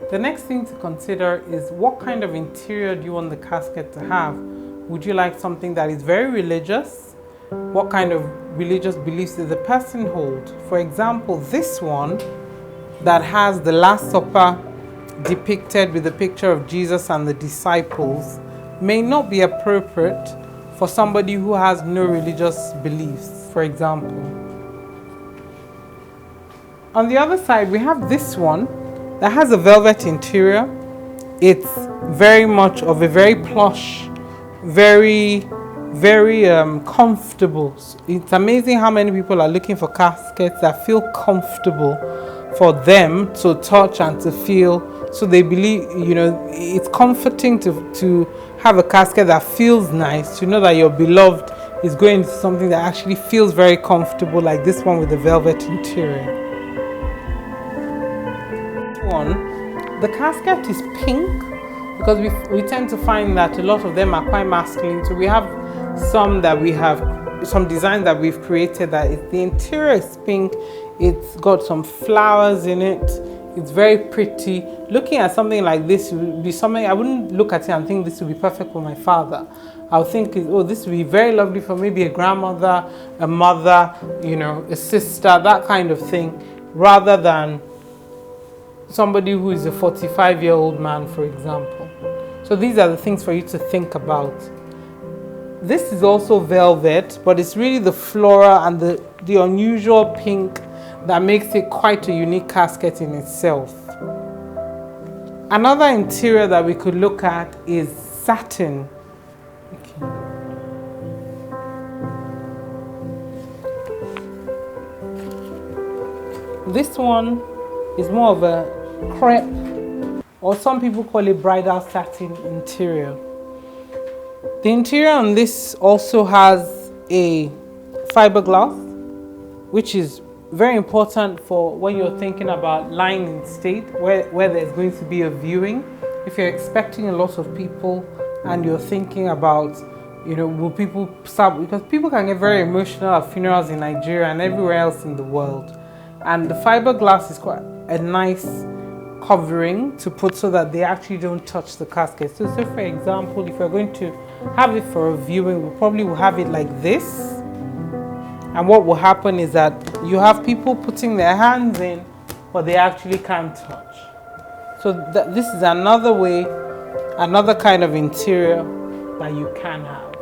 The next thing to consider is what kind of interior do you want the casket to have? Would you like something that is very religious? What kind of religious beliefs does the person hold? For example, this one that has the Last Supper depicted with the picture of Jesus and the disciples may not be appropriate for somebody who has no religious beliefs, for example. On the other side, we have this one that has a velvet interior. It's very much of a very plush, very comfortable. It's amazing how many people are looking for caskets that feel comfortable for them to touch and to feel. So they believe, it's comforting to have a casket that feels nice, to know that your beloved is going to something that actually feels very comfortable, like this one with the velvet interior. The casket is pink because we tend to find that a lot of them are quite masculine. So we have some design that we've created that the interior is pink. It's got some flowers in it. It's very pretty. Looking at something like this would be something I wouldn't look at it and think this would be perfect for my father. I would think, oh, this would be very lovely for maybe a grandmother, a mother, a sister, that kind of thing, rather than somebody who is a 45-year-old man, for example. So these are the things for you to think about. This is also velvet, but it's really the flora and the unusual pink that makes it quite a unique casket in itself. Another interior that we could look at is satin. This one is more of a crepe, or some people call it bridal satin interior. The interior on this also has a fiberglass, which is very important for when you're thinking about lying in state where there's going to be a viewing. If you're expecting a lot of people and you're thinking about, will people stop, because people can get very emotional at funerals in Nigeria and everywhere else in the world. And the fiberglass is quite a nice covering to put so that they actually don't touch the casket. So for example, if you're going to have it for a viewing, we probably will have it like this. And what will happen is that you have people putting their hands in, but they actually can't touch. So this is another way, another kind of interior that you can have.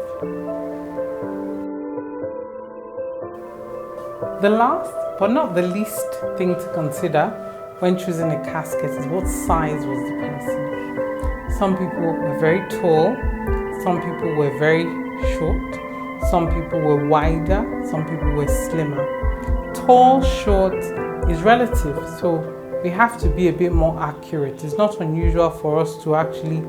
The last, but not the least thing to consider when choosing a casket is what size was the person. Some people were very tall, some people were very short, some people were wider, some people were slimmer. Tall, short is relative, so we have to be a bit more accurate. It's not unusual for us to actually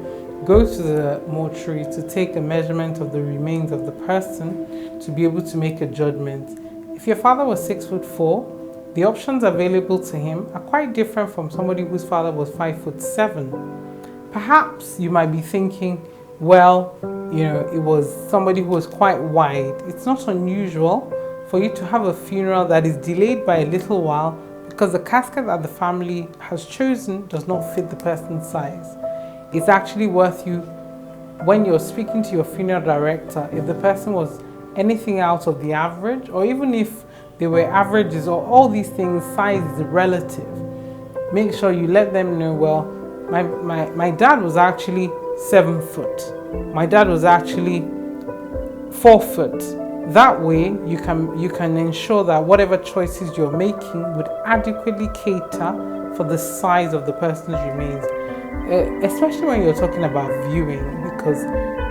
go to the mortuary to take a measurement of the remains of the person to be able to make a judgment. If your father was 6'4", the options available to him are quite different from somebody whose father was 5'7". Perhaps you might be thinking, well, it was somebody who was quite wide. It's not unusual for you to have a funeral that is delayed by a little while because the casket that the family has chosen does not fit the person's size. It's actually worth you, when you're speaking to your funeral director, if the person was anything out of the average, or even if they were averages, or all these things, size is relative. Make sure you let them know, well, my dad was actually 7 foot. My dad was actually 4 foot. That way you can ensure that whatever choices you're making would adequately cater for the size of the person's remains. Especially when you're talking about viewing, because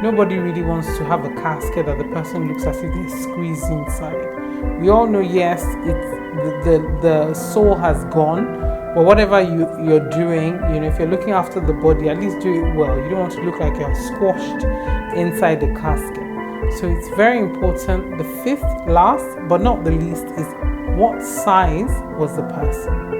nobody really wants to have a casket that the person looks as if they're squeezed inside. We all know, yes, the soul has gone, but whatever you're doing, if you're looking after the body, at least do it well. You don't want to look like you're squashed inside the casket. So it's very important. The fifth, last but not the least, is what size was the person?